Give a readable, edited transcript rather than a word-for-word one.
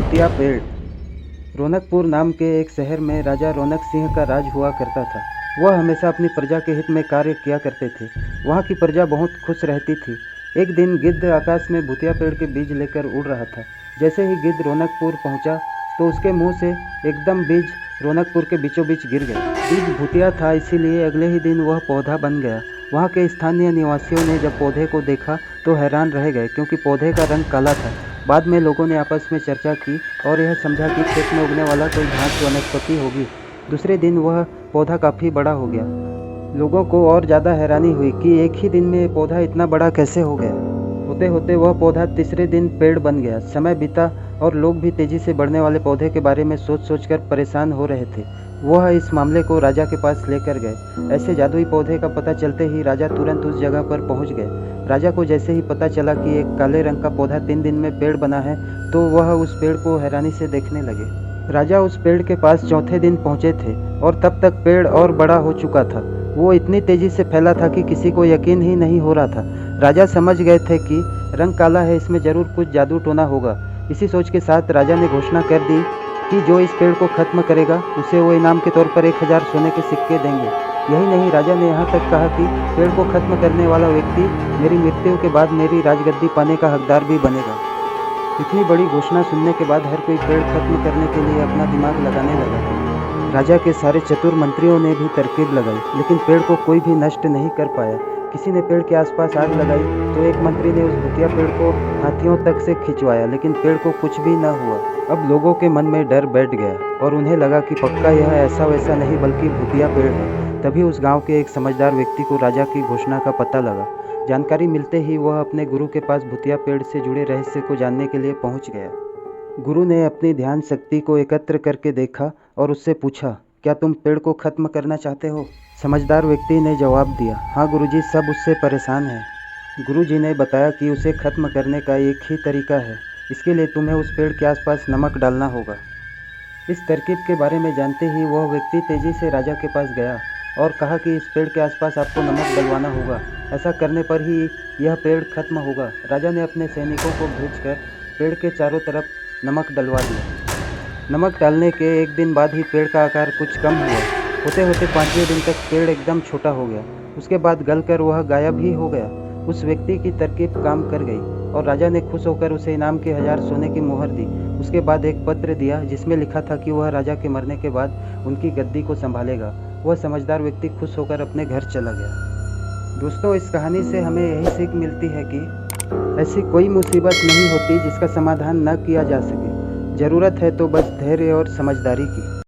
भूतिया पेड़। रौनकपुर नाम के एक शहर में राजा रौनक सिंह का राज हुआ करता था। वह हमेशा अपनी प्रजा के हित में कार्य किया करते थे। वहाँ की प्रजा बहुत खुश रहती थी। एक दिन गिद्ध आकाश में भूतिया पेड़ के बीज लेकर उड़ रहा था। जैसे ही गिद्ध रौनकपुर पहुँचा तो उसके मुंह से एकदम बीज रौनकपुर के बीचों बीच गिर गया। बीज भूतिया था, इसीलिए अगले ही दिन वह पौधा बन गया। वहाँ के स्थानीय निवासियों ने जब पौधे को देखा तो हैरान रह गए, क्योंकि पौधे का रंग काला था। बाद में लोगों ने आपस में चर्चा की और यह समझा कि खेत में उगने वाला कोई घास वनस्पति होगी। दूसरे दिन वह पौधा काफ़ी बड़ा हो गया। लोगों को और ज़्यादा हैरानी हुई कि एक ही दिन में ये पौधा इतना बड़ा कैसे हो गया। होते होते वह पौधा तीसरे दिन पेड़ बन गया। समय बीता और लोग भी तेज़ी से बढ़ने वाले पौधे के बारे में सोच सोच कर परेशान हो रहे थे। वह इस मामले को राजा के पास लेकर गए। ऐसे जादुई पौधे का पता चलते ही राजा तुरंत उस जगह पर पहुंच गए। राजा को जैसे ही पता चला कि एक काले रंग का पौधा 3 दिन में पेड़ बना है, तो वह उस पेड़ को हैरानी से देखने लगे। राजा उस पेड़ के पास चौथे दिन पहुंचे थे और तब तक पेड़ और बड़ा हो चुका था। वो इतनी तेजी से फैला था कि किसी को यकीन ही नहीं हो रहा था। राजा समझ गए थे कि रंग काला है, इसमें जरूर कुछ जादू टोना होगा। इसी सोच के साथ राजा ने घोषणा कर दी कि जो इस पेड़ को खत्म करेगा उसे वो इनाम के तौर पर 1000 सोने के सिक्के देंगे। यही नहीं, राजा ने यहाँ तक कहा कि पेड़ को खत्म करने वाला व्यक्ति मेरी मृत्यु के बाद मेरी राजगद्दी पाने का हकदार भी बनेगा। इतनी बड़ी घोषणा सुनने के बाद हर कोई पेड़ खत्म करने के लिए अपना दिमाग लगाने लगा। राजा के सारे चतुर मंत्रियों ने भी तरकीब लगाई, लेकिन पेड़ को कोई भी नष्ट नहीं कर पाया। किसी ने पेड़ के आसपास आग लगाई तो एक मंत्री ने उस भूतिया पेड़ को हाथियों तक से खिंचवाया, लेकिन पेड़ को कुछ भी न हुआ। अब लोगों के मन में डर बैठ गया और उन्हें लगा कि पक्का यह ऐसा वैसा नहीं बल्कि भूतिया पेड़ है। तभी उस गांव के एक समझदार व्यक्ति को राजा की घोषणा का पता लगा। जानकारी मिलते ही वह अपने गुरु के पास भूतिया पेड़ से जुड़े रहस्य को जानने के लिए पहुंच गया। गुरु ने अपनी ध्यान शक्ति को एकत्र करके देखा और उससे पूछा, क्या तुम पेड़ को खत्म करना चाहते हो? समझदार व्यक्ति ने जवाब दिया, हाँ गुरुजी, सब उससे परेशान हैं। गुरुजी ने बताया कि उसे खत्म करने का एक ही तरीका है। इसके लिए तुम्हें उस पेड़ के आसपास नमक डालना होगा। इस तरकीब के बारे में जानते ही वह व्यक्ति तेजी से राजा के पास गया और कहा कि इस पेड़ के आसपास आपको नमक डलवाना होगा। ऐसा करने पर ही यह पेड़ खत्म होगा। राजा ने अपने सैनिकों को भेजकर पेड़ के चारों तरफ नमक डलवा दिया। नमक डालने के एक दिन बाद ही पेड़ का आकार कुछ कम हुआ। होते होते 5वें दिन तक पेड़ एकदम छोटा हो गया। उसके बाद गलकर वह गायब ही हो गया। उस व्यक्ति की तरकीब काम कर गई और राजा ने खुश होकर उसे इनाम के 1000 सोने की मोहर दी। उसके बाद एक पत्र दिया जिसमें लिखा था कि वह राजा के मरने के बाद उनकी गद्दी को संभालेगा। वह समझदार व्यक्ति खुश होकर अपने घर चला गया। दोस्तों, इस कहानी से हमें यही सीख मिलती है कि ऐसी कोई मुसीबत नहीं होती जिसका समाधान न किया जा सके। ज़रूरत है तो बस धैर्य और समझदारी की।